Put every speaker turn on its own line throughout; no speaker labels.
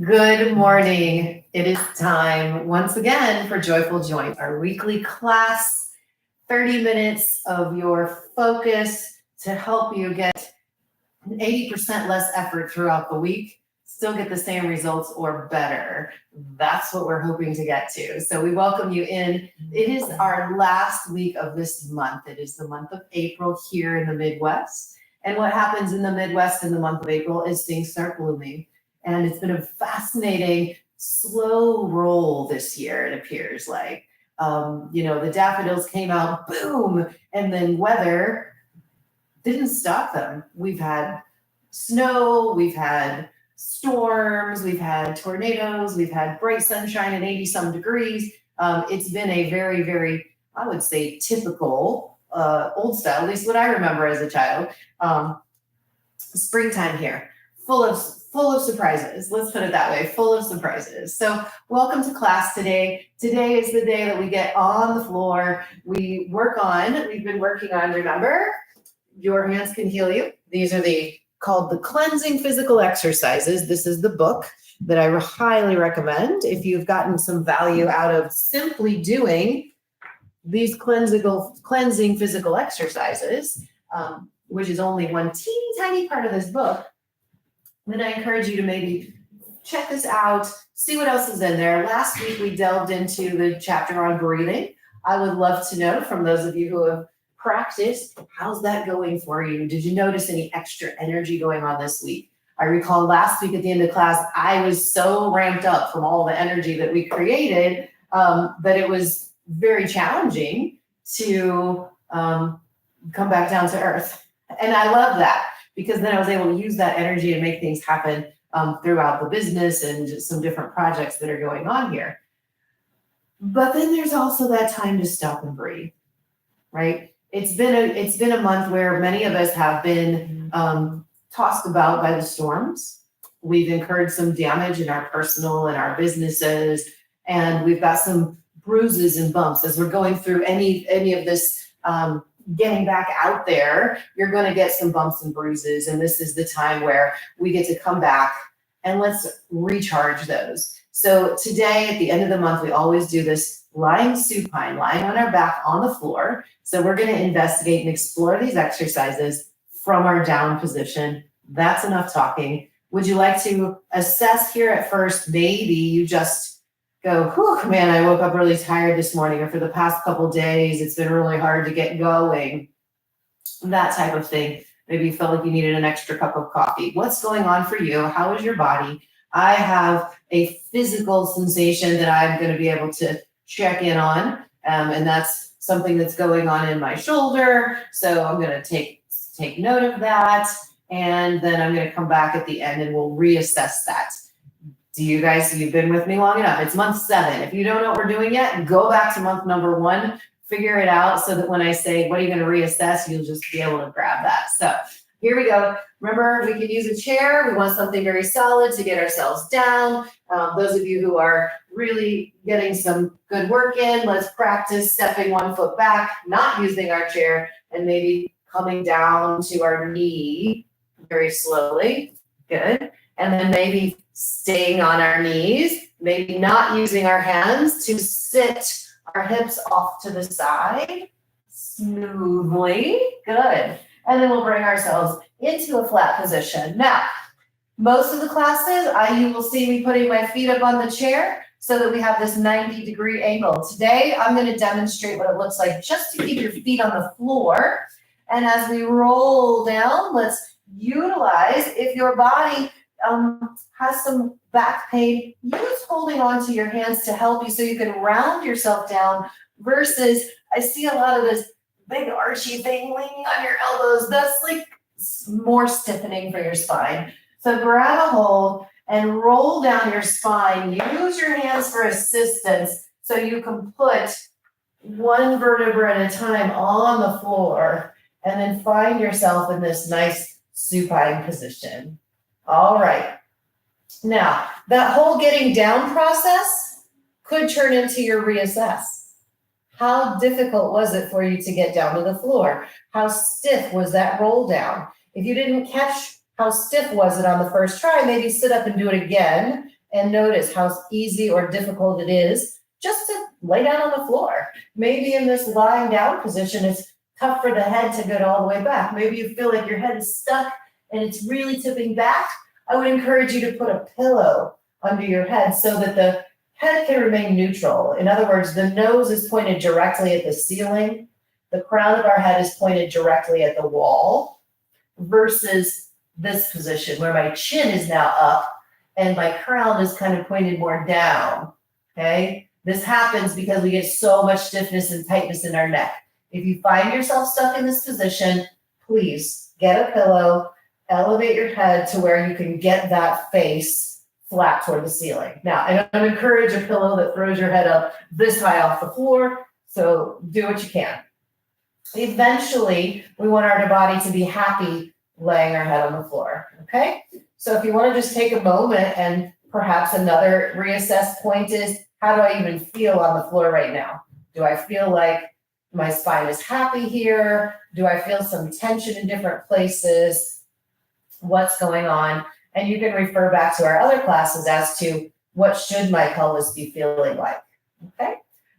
Good morning. It is time once again for Joyful Joint, our weekly class, 30 minutes of your focus to help you get 80% less effort throughout the week, still get the same results or better. That's what we're hoping to get to. So we welcome you in. It is our last week of this month. It is the month of April here in the Midwest. And what happens in the Midwest in the month of April is things start blooming. And it's been a fascinating, slow roll this year, it appears like. The daffodils came out, boom, and then weather didn't stop them. We've had snow, we've had storms, we've had tornadoes, we've had bright sunshine at 80-some degrees. It's been a very, very, I would say, typical, old style, at least what I remember as a child, springtime here, full of surprises. Let's put it that way, full of surprises. So welcome to class today. Today is the day that we get on the floor. We've been working on, remember, your hands can heal you. These are called the cleansing physical exercises. This is the book that I highly recommend if you've gotten some value out of simply doing these cleansing physical exercises, which is only one teeny tiny part of this book. Then I encourage you to maybe check this out, see what else is in there. Last week, we delved into the chapter on breathing. I would love to know from those of you who have practiced, how's that going for you? Did you notice any extra energy going on this week? I recall last week at the end of class, I was so ramped up from all the energy that we created that it was very challenging to come back down to earth. And I love that, because then I was able to use that energy and make things happen throughout the business and just some different projects that are going on here. But then there's also that time to stop and breathe, right? It's been a month where many of us have been tossed about by the storms. We've incurred some damage in our personal and our businesses, and we've got some bruises and bumps as we're going through any of this getting back out there. You're going to get some bumps and bruises, and this is the time where we get to come back and let's recharge those. So today at the end of the month, we always do this lying supine, lying on our back on the floor. So we're going to investigate and explore these exercises from our down position. That's enough talking. Would you like to assess here at first? Maybe you just go, whew, man, I woke up really tired this morning, or for the past couple days, it's been really hard to get going. That type of thing. Maybe you felt like you needed an extra cup of coffee. What's going on for you? How is your body? I have a physical sensation that I'm going to be able to check in on, and that's something that's going on in my shoulder. So I'm going to take note of that, and then I'm going to come back at the end and we'll reassess that. You've been with me long enough. It's month 7. If you don't know what we're doing yet, go back to month number 1, figure it out so that when I say, what are you going to reassess, you'll just be able to grab that. So here we go. Remember, we can use a chair. We want something very solid to get ourselves down. Those of you who are really getting some good work in, let's practice stepping one foot back, not using our chair, and maybe coming down to our knee very slowly. Good. And then maybe staying on our knees, maybe not using our hands to sit our hips off to the side smoothly. Good. And then we'll bring ourselves into a flat position. Now, most of the classes, you will see me putting my feet up on the chair so that we have this 90-degree angle. Today, I'm going to demonstrate what it looks like just to keep your feet on the floor. And as we roll down, let's utilize, if your body has some back pain, use holding on to your hands to help you so you can round yourself down, versus I see a lot of this big archy thing leaning on your elbows. That's like more stiffening for your spine. So grab a hold and roll down your spine. Use your hands for assistance so you can put one vertebra at a time on the floor, and then find yourself in this nice supine position. All right. Now, that whole getting down process could turn into your reassess. How difficult was it for you to get down to the floor? How stiff was that roll down? If you didn't catch How stiff was it on the first try? Maybe sit up and do it again and notice how easy or difficult it is just to lay down on the floor. Maybe in this lying down position, it's tough for the head to get all the way back. Maybe you feel like your head is stuck and it's really tipping back. I would encourage you to put a pillow under your head so that the head can remain neutral. In other words, the nose is pointed directly at the ceiling. The crown of our head is pointed directly at the wall versus this position where my chin is now up and my crown is kind of pointed more down, okay? This happens because we get so much stiffness and tightness in our neck. If you find yourself stuck in this position, please get a pillow, elevate your head to where you can get that face flat toward the ceiling. Now, I don't encourage a pillow that throws your head up this high off the floor, so do what you can. Eventually, we want our body to be happy laying our head on the floor, okay? So if you want to just take a moment, and perhaps another reassess point is, how do I even feel on the floor right now? Do I feel like my spine is happy here? Do I feel some tension in different places? What's going on? And you can refer back to our other classes as to what should my pelvis be feeling like, okay?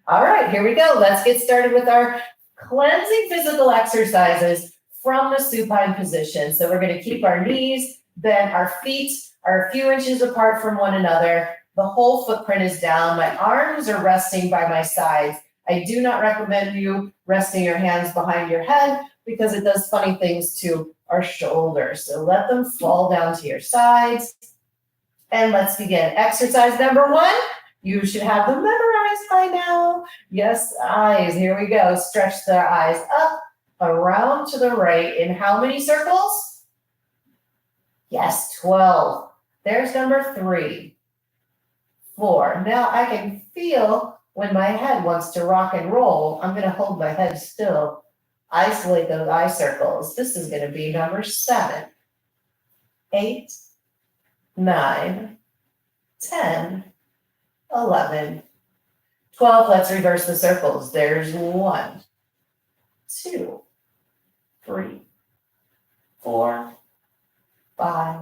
All right, here we go. Let's get started with our cleansing physical exercises from the supine position. So we're going to keep our knees bent, our feet are a few inches apart from one another. The whole footprint is down. My arms are resting by my sides. I do not recommend you resting your hands behind your head because it does funny things to our shoulders. So let them fall down to your sides. And let's begin. Exercise number 1. You should have them memorized by now. Yes, eyes. Here we go. Stretch the eyes up, around to the right. In how many circles? Yes, 12. There's number 3, 4. Now I can feel when my head wants to rock and roll. I'm going to hold my head still. Isolate those eye circles. This is going to be number 7, 8, 9, 10, 11, 12. Let's reverse the circles. There's 1, 2, 3, 4, 5,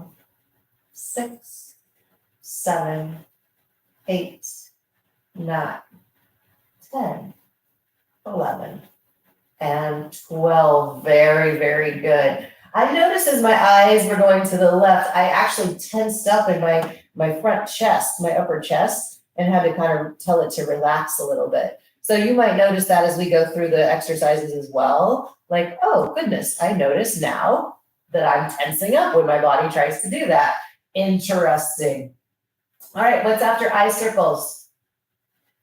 6, 7, 8, 9, 10, 11, and 12. Very, very good. I noticed as my eyes were going to the left, I actually tensed up in my front chest, my upper chest, and had to kind of tell it to relax a little bit. So you might notice that as we go through the exercises as well. Like, oh, goodness, I notice now that I'm tensing up when my body tries to do that. Interesting. All right, what's after eye circles?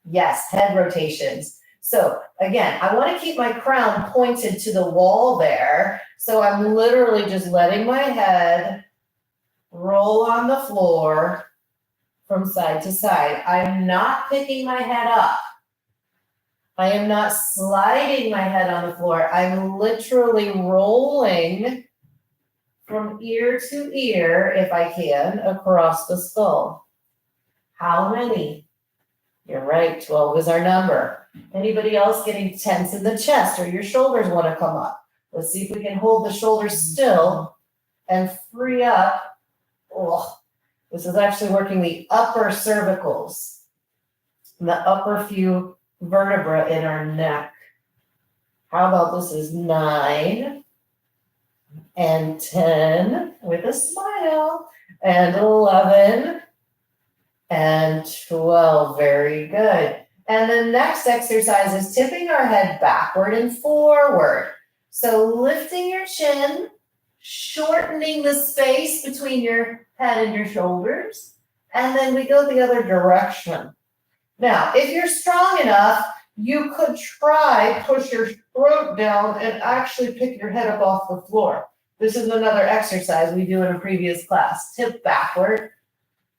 Yes, head rotations. So again, I want to keep my crown pointed to the wall there. So I'm literally just letting my head roll on the floor from side to side. I'm not picking my head up. I am not sliding my head on the floor. I'm literally rolling from ear to ear, if I can, across the skull. How many? You're right, 12 is our number. Anybody else getting tense in the chest or your shoulders want to come up? Let's see if we can hold the shoulders still and free up. Oh, this is actually working the upper cervicals, the upper few vertebrae in our neck. How about this is 9 and 10 with a smile, and 11 and 12. Very good. And the next exercise is tipping our head backward and forward. So lifting your chin, shortening the space between your head and your shoulders, and then we go the other direction. Now, if you're strong enough, you could try push your throat down and actually pick your head up off the floor. This is another exercise we do in a previous class. Tip backward.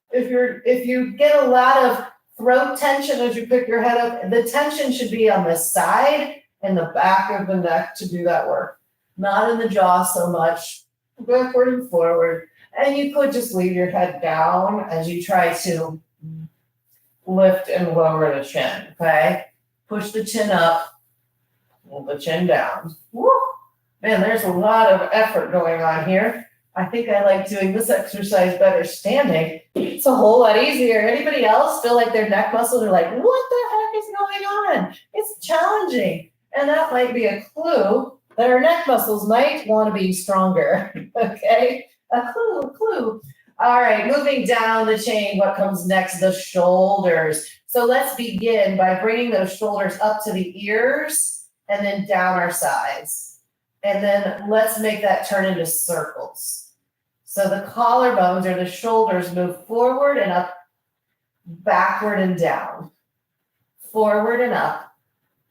If you get a lot of throat tension as you pick your head up, the tension should be on the side and the back of the neck to do that work. Not in the jaw so much. Backward and forward. And you could just leave your head down as you try to lift and lower the chin, okay? Push the chin up, pull the chin down. Woo! Man, there's a lot of effort going on here. I think I like doing this exercise better standing. It's a whole lot easier. Anybody else feel like their neck muscles are like, what the heck is going on? It's challenging. And that might be a clue that our neck muscles might want to be stronger. Okay, a clue. All right, moving down the chain, what comes next? The shoulders. So let's begin by bringing those shoulders up to the ears and then down our sides. And then let's make that turn into circles. So the collarbones or the shoulders move forward and up, backward and down, forward and up,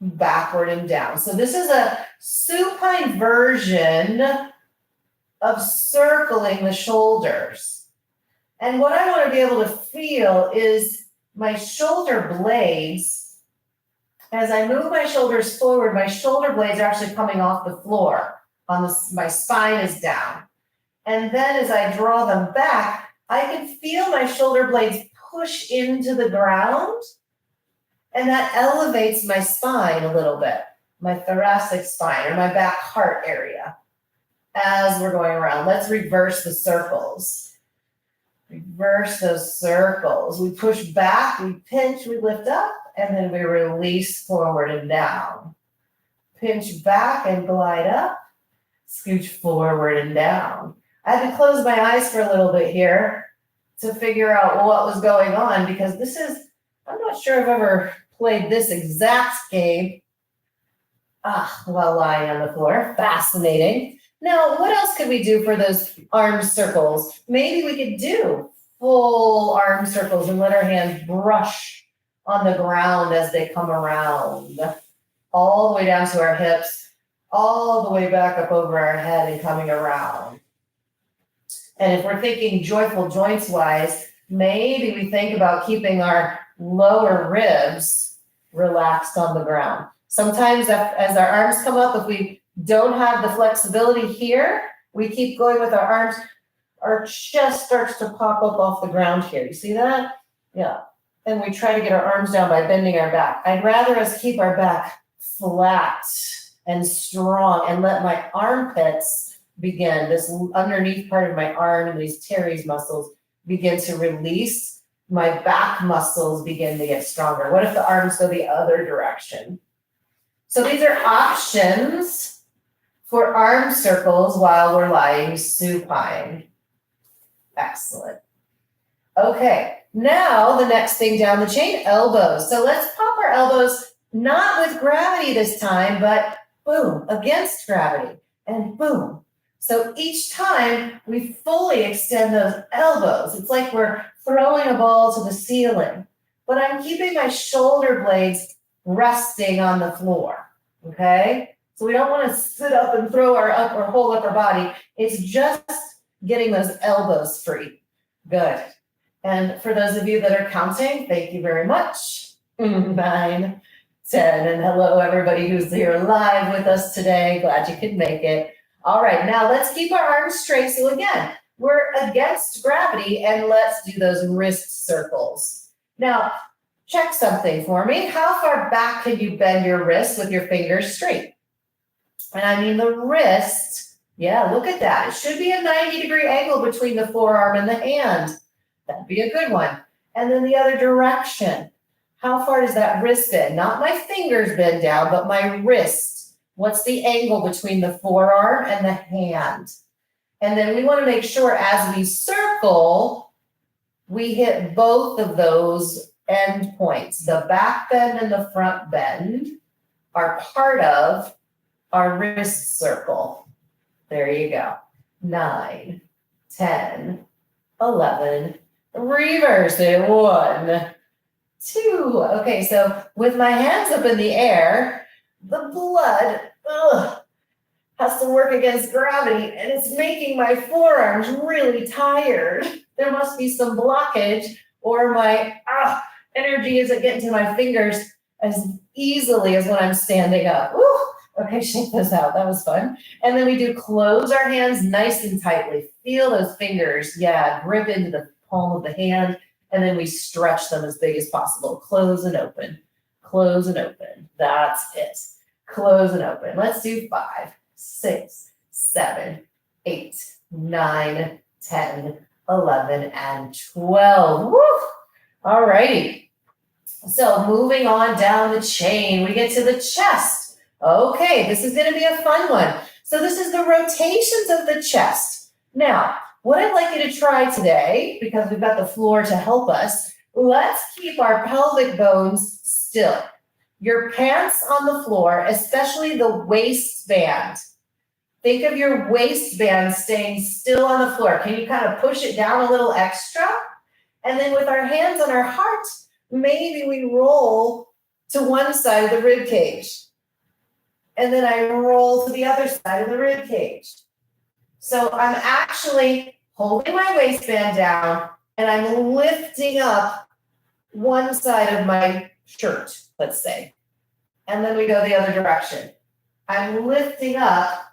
backward and down. So this is a supine version of circling the shoulders. And what I want to be able to feel is my shoulder blades. As I move my shoulders forward, my shoulder blades are actually coming off the floor. My spine is down. And then as I draw them back, I can feel my shoulder blades push into the ground. And that elevates my spine a little bit, my thoracic spine or my back heart area as we're going around. Let's reverse the circles. Reverse those circles. We push back, we pinch, we lift up, and then we release forward and down. Pinch back and glide up, scooch forward and down. I had to close my eyes for a little bit here to figure out what was going on because this is, I'm not sure I've ever played this exact game while lying on the floor. Fascinating. Now, what else could we do for those arm circles? Maybe we could do full arm circles and let our hands brush on the ground as they come around, all the way down to our hips, all the way back up over our head and coming around. And if we're thinking joyful joints wise, maybe we think about keeping our lower ribs relaxed on the ground. Sometimes as our arms come up, if we don't have the flexibility here, we keep going with our arms, our chest starts to pop up off the ground here. You see that? Yeah. And we try to get our arms down by bending our back. I'd rather us keep our back flat and strong and let my armpits begin, this underneath part of my arm and these teres muscles begin to release. My back muscles begin to get stronger. What if the arms go the other direction? So these are options for arm circles while we're lying supine. Excellent. Okay, now the next thing down the chain, elbows. So let's pop our elbows, not with gravity this time, but boom, against gravity, and boom. So each time we fully extend those elbows. It's like we're throwing a ball to the ceiling, but I'm keeping my shoulder blades resting on the floor, okay? So we don't want to sit up and throw our whole upper body. It's just getting those elbows free. Good. And for those of you that are counting, thank you very much. 9, 10, and hello everybody who's here live with us today. Glad you could make it. All right, now let's keep our arms straight. So again, we're against gravity and let's do those wrist circles. Now, check something for me. How far back can you bend your wrist with your fingers straight? And I mean the wrist, yeah, look at that. It should be a 90-degree angle between the forearm and the hand. That'd be a good one. And then the other direction. How far does that wrist bend? Not my fingers bend down, but my wrist. What's the angle between the forearm and the hand? And then we want to make sure as we circle, we hit both of those end points. The back bend and the front bend are part of our wrist circle. There you go. 9, 10, 11, reverse it. 1, 2. Okay, so with my hands up in the air, the blood has to work against gravity, and it's making my forearms really tired. There must be some blockage, or my energy isn't getting to my fingers as easily as when I'm standing up. Woo! Okay, shake those out. That was fun. And then we do close our hands nice and tightly. Feel those fingers, grip into the palm of the hand, and then we stretch them as big as possible. Close and open. Close and open. That's it. Close and open. Let's do 5, 6, 7, 8, 9, 10, 11, and 12. Woo! All righty. So moving on down the chain, we get to the chest. Okay, this is going to be a fun one. So this is the rotations of the chest. Now, what I'd like you to try today, because we've got the floor to help us, let's keep our pelvic bones still. Your pants on the floor, especially the waistband. Think of your waistband staying still on the floor. Can you kind of push it down a little extra? And then with our hands on our heart, maybe we roll to one side of the rib cage. And then I roll to the other side of the rib cage. So I'm actually holding my waistband down and I'm lifting up one side of my shirt, let's say. And then we go the other direction. I'm lifting up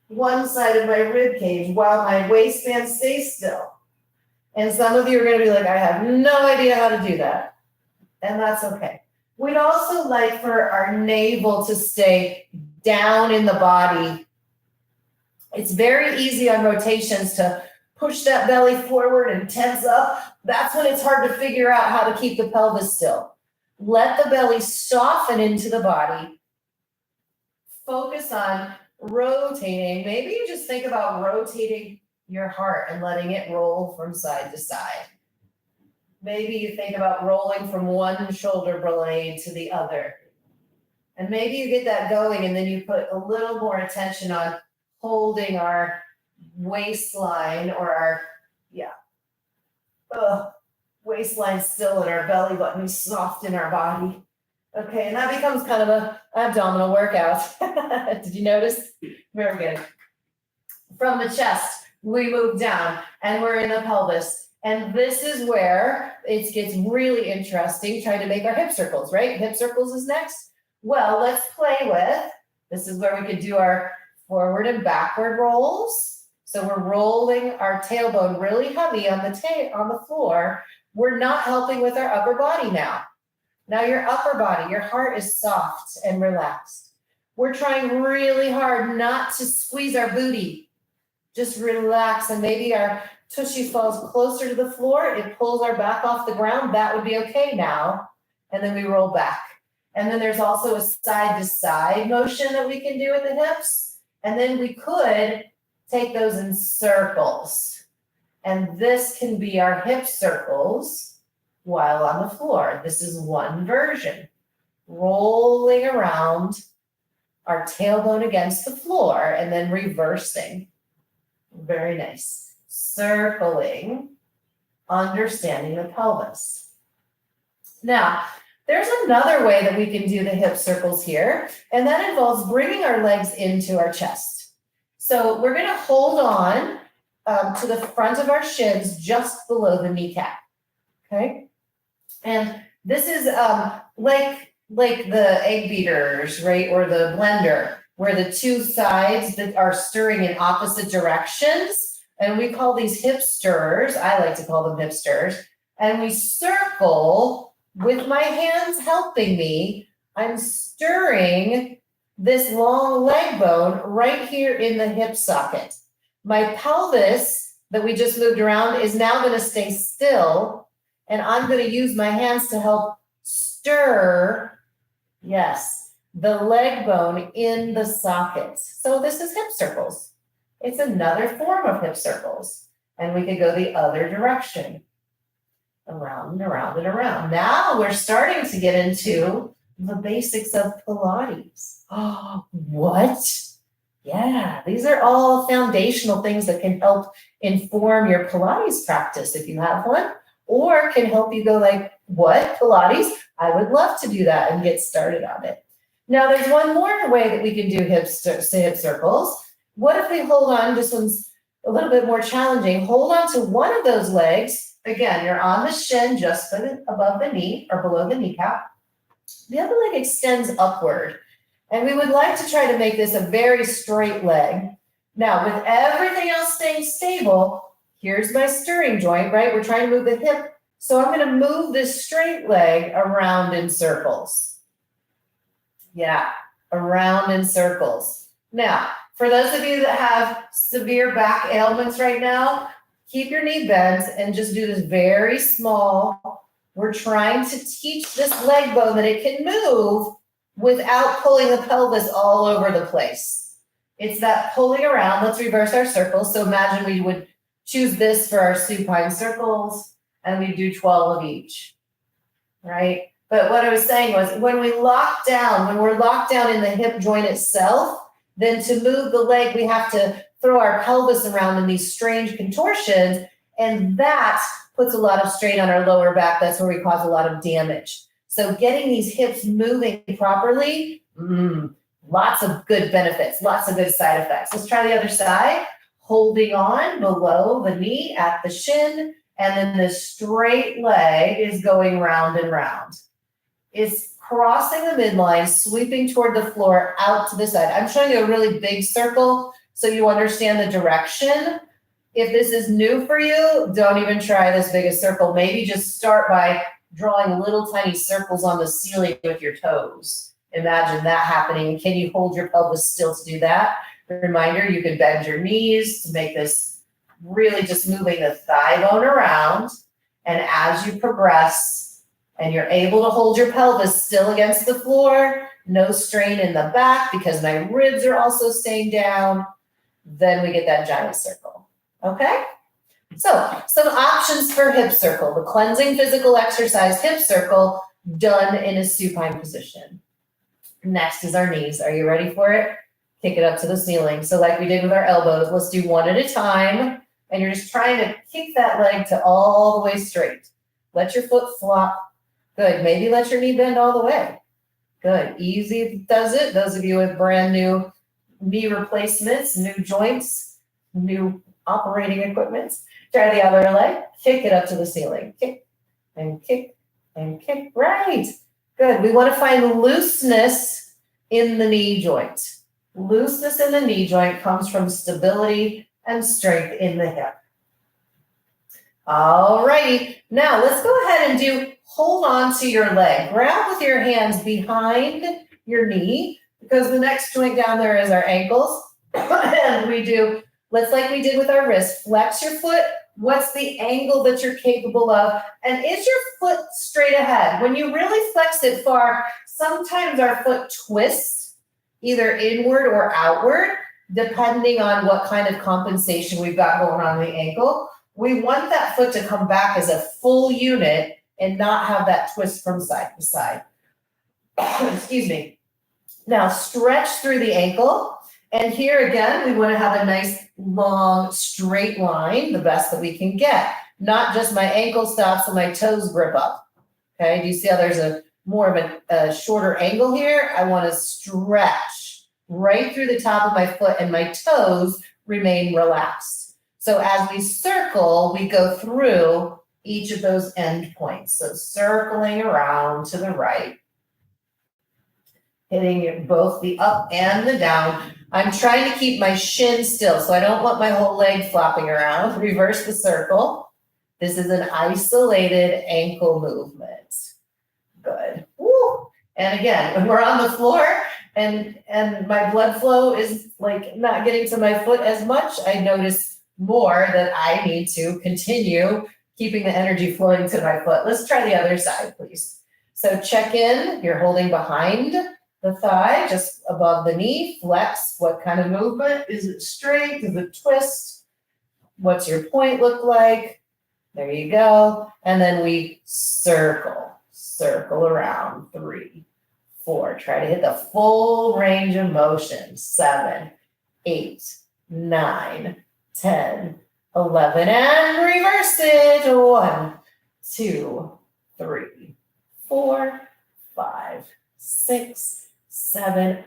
one side of my rib cage while my waistband stays still. And some of you are going to be like, I have no idea how to do that. And that's okay. We'd also like for our navel to stay down in the body. It's very easy on rotations to push that belly forward and tense up. That's when it's hard to figure out how to keep the pelvis still. Let the belly soften into the body. Focus on rotating. Maybe you just think about rotating your heart and letting it roll from side to side. Maybe you think about rolling from one shoulder blade to the other. And maybe you get that going and then you put a little more attention on holding our waistline or our, waistline still and our belly button soft in our body. Okay, and that becomes kind of an abdominal workout. Did you notice? Very good. From the chest, we move down and we're in the pelvis. And this is where it gets really interesting, trying to make our hip circles, right? Hip circles is next. Well, let's play with, this is where we could do our forward and backward rolls. So we're rolling our tailbone really heavy on the floor. We're not helping with our upper body now. Now your upper body, your heart is soft and relaxed. We're trying really hard not to squeeze our booty. Just relax, and maybe our tushy falls closer to the floor. It pulls our back off the ground. That would be okay now. And then we roll back. And then there's also a side-to-side motion that we can do with the hips. And then we could take those in circles. And this can be our hip circles while on the floor. This is one version. Rolling around our tailbone against the floor and then reversing. Very nice. Circling, understanding the pelvis. Now, there's another way that we can do the hip circles here, and that involves bringing our legs into our chest. So we're going to hold on to the front of our shins just below the kneecap. Okay? And this is like the egg beaters, right? Or the blender, where the two sides that are stirring in opposite directions. And we call these hip stirrers. I like to call them hip stirrers. And we circle with my hands helping me. I'm stirring this long leg bone right here in the hip socket. My pelvis that we just moved around is now going to stay still. And I'm going to use my hands to help stir, yes, the leg bone in the sockets. So this is hip circles. It's another form of hip circles. And we could go the other direction. Around and around and around. Now we're starting to get into the basics of Pilates. Oh, what? Yeah, these are all foundational things that can help inform your Pilates practice if you have one, or can help you go like, what, Pilates? I would love to do that and get started on it. Now, there's one more way that we can do hip circles. What if we hold on, this one's a little bit more challenging. Hold on to one of those legs. Again, you're on the shin just above the knee or below the kneecap. The other leg extends upward. And we would like to try to make this a very straight leg. Now, with everything else staying stable, here's my stirring joint, right? We're trying to move the hip. So I'm going to move this straight leg around in circles. Yeah, around in circles. Now, For those of you that have severe back ailments right now, keep your knee bent and just do this very small. We're trying to teach this leg bone that it can move without pulling the pelvis all over the place. It's that pulling around. Let's reverse our circles. So imagine we would choose this for our supine circles, and we do 12 of each, right? But what I was saying was when we're locked down in the hip joint itself, then to move the leg, we have to throw our pelvis around in these strange contortions, and that puts a lot of strain on our lower back. That's where we cause a lot of damage. So getting these hips moving properly, lots of good benefits, lots of good side effects. Let's try the other side. Holding on below the knee at the shin, and then the straight leg is going round and round. It's crossing the midline, sweeping toward the floor out to the side. I'm showing you a really big circle so you understand the direction. If this is new for you, don't even try this big a circle. Maybe just start by drawing little tiny circles on the ceiling with your toes. Imagine that happening. Can you hold your pelvis still to do that? Reminder, you can bend your knees to make this really just moving the thigh bone around. And as you progress and you're able to hold your pelvis still against the floor, no strain in the back because my ribs are also staying down, then we get that giant circle. Okay? So some options for hip circle, the cleansing physical exercise hip circle done in a supine position. Next is our knees. Are you ready for it? Kick it up to the ceiling. So like we did with our elbows, let's do one at a time. And you're just trying to kick that leg to all the way straight. Let your foot flop. Good. Maybe let your knee bend all the way. Good. Easy does it. Those of you with brand new knee replacements, new joints, new operating equipment, try the other leg. Kick it up to the ceiling. Kick and kick and kick. Right. Good. We want to find looseness in the knee joint. Looseness in the knee joint comes from stability and strength in the hip. All righty. Now let's go ahead and do hold on to your leg. Grab with your hands behind your knee because the next joint down there is our ankles. And we do, let's like we did with our wrist, flex your foot. What's the angle that you're capable of? And is your foot straight ahead? When you really flex it far, sometimes our foot twists either inward or outward, depending on what kind of compensation we've got going on the ankle. We want that foot to come back as a full unit and not have that twist from side to side. Excuse me. Now stretch through the ankle. And here again, we want to have a nice long straight line, the best that we can get. Not just my ankle stops and my toes grip up. Okay, do you see how there's a more of a shorter angle here? I want to stretch right through the top of my foot and my toes remain relaxed. So as we circle, we go through each of those end points. So circling around to the right, hitting both the up and the down. I'm trying to keep my shin still, so I don't want my whole leg flopping around. Reverse the circle. This is an isolated ankle movement. Good. Woo. And again, when we're on the floor and my blood flow is like not getting to my foot as much, I notice more that I need to continue keeping the energy flowing to my foot. Let's try the other side, please. So check in. You're holding behind the thigh, just above the knee. Flex. What kind of movement? Is it straight? Is it twist? What's your point look like? There you go. And then we circle. Circle around. 3, 4. Try to hit the full range of motion. 7, 8, 9, 10, 11. And reverse it. 1, 2, 3, 4, 5, 6, 7,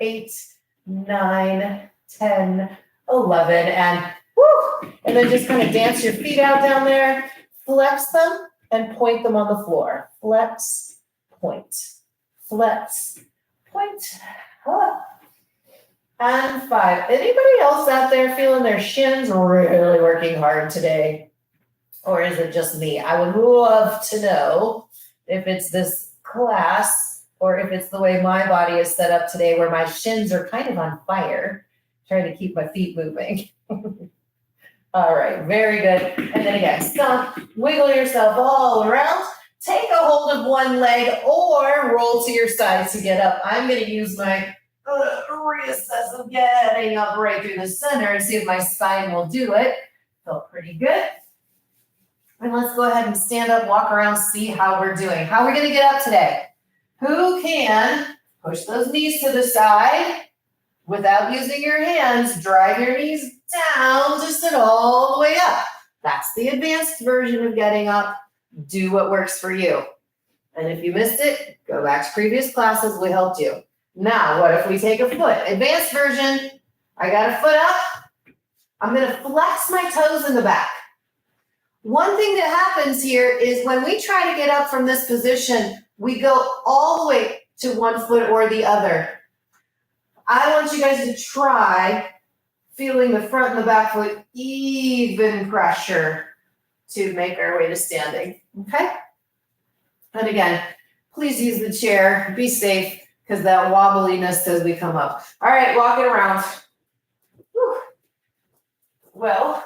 8, 9, 10, 11. And woo! And then just kind of dance your feet out down there. Flex them and point them on the floor. Flex, point. Flex, point. And 5. Anybody else out there feeling their shins really working hard today? Or is it just me? I would love to know if it's this class or if it's the way my body is set up today where my shins are kind of on fire Trying to keep my feet moving. All right, very good. And then again, stomp, wiggle yourself all around. Take a hold of one leg or roll to your side to get up. I'm going to use my reassess of getting up right through the center and see if my spine will do it. Felt pretty good. And let's go ahead and stand up, walk around, see how we're doing. How are we going to get up today? Who can push those knees to the side without using your hands? Drive your knees down to sit all the way up. That's the advanced version of getting up. Do what works for you. And if you missed it, go back to previous classes. We helped you. Now, what if we take a foot? Advanced version, I got a foot up. I'm going to flex my toes in the back. One thing that happens here is when we try to get up from this position, we go all the way to one foot or the other. I want you guys to try feeling the front and the back foot, even pressure to make our way to standing, okay? And again, please use the chair, be safe, because that wobbliness as we come up. All right, walk it around. Whew. Well,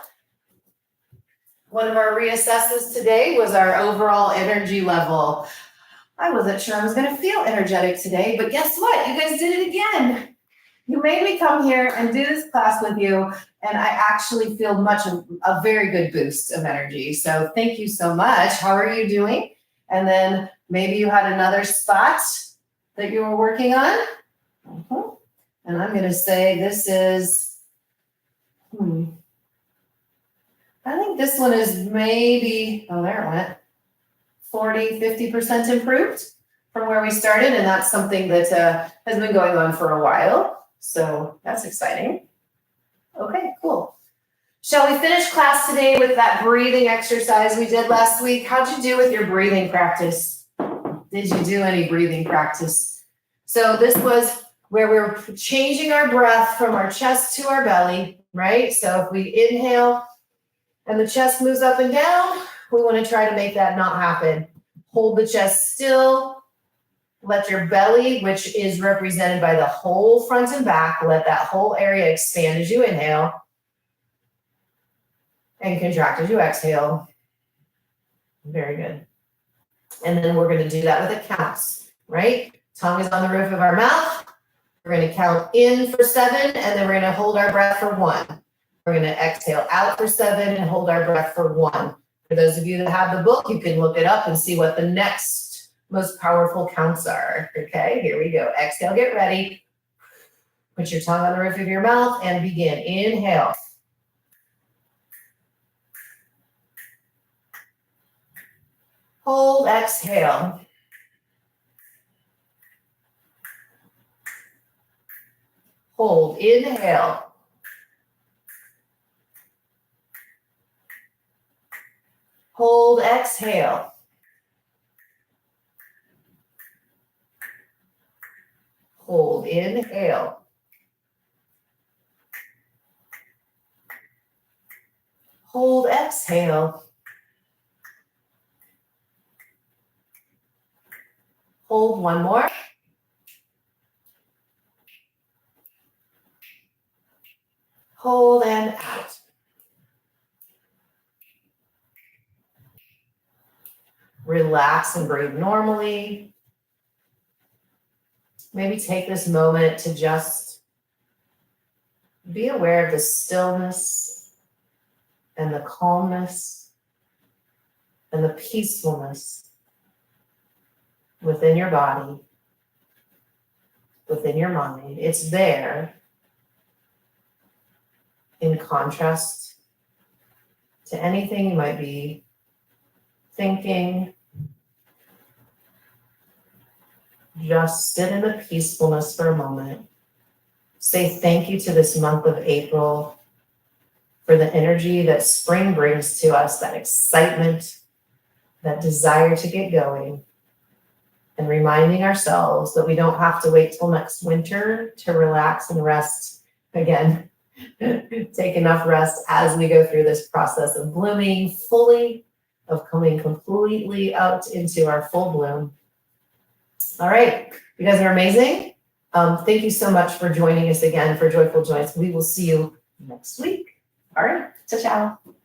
one of our reassesses today was our overall energy level. I wasn't sure I was going to feel energetic today, but guess what? You guys did it again. You made me come here and do this class with you, and I actually feel a very good boost of energy. So thank you so much. How are you doing? And then maybe you had another spot that you were working on. And I'm going to say this is, I think this one is maybe, oh, there it went, 40, 50% improved from where we started. And that's something that has been going on for a while. So that's exciting. Okay, cool. Shall we finish class today with that breathing exercise we did last week? How'd you do with your breathing practice? Did you do any breathing practice? So this was where we were changing our breath from our chest to our belly, right? So if we inhale and the chest moves up and down, we want to try to make that not happen. Hold the chest still. Let your belly, which is represented by the whole front and back, let that whole area expand as you inhale and contract as you exhale. Very good. And then we're going to do that with the counts, right? Tongue is on the roof of our mouth. We're going to count in for 7, and then we're going to hold our breath for 1. We're going to exhale out for 7 and hold our breath for 1. For those of you that have the book, you can look it up and see what the next most powerful counts are. Okay, here we go. Exhale, get ready. Put your tongue on the roof of your mouth and begin. Inhale. Hold, exhale. Hold, inhale. Hold, exhale. Hold, inhale. Hold, exhale. Hold, one more. Hold and out. Relax and breathe normally. Maybe take this moment to just be aware of the stillness and the calmness and the peacefulness within your body, within your mind. It's there in contrast to anything you might be thinking. Just sit in the peacefulness for a moment. Say thank you to this month of April for the energy that spring brings to us, that excitement, that desire to get going, and reminding ourselves that we don't have to wait till next winter to relax and rest again. Take enough rest as we go through this process of blooming fully, of coming completely out into our full bloom. All right, you guys are amazing. Thank you so much for joining us again for Joyful Joints. We will see you next week. All right, ciao, ciao.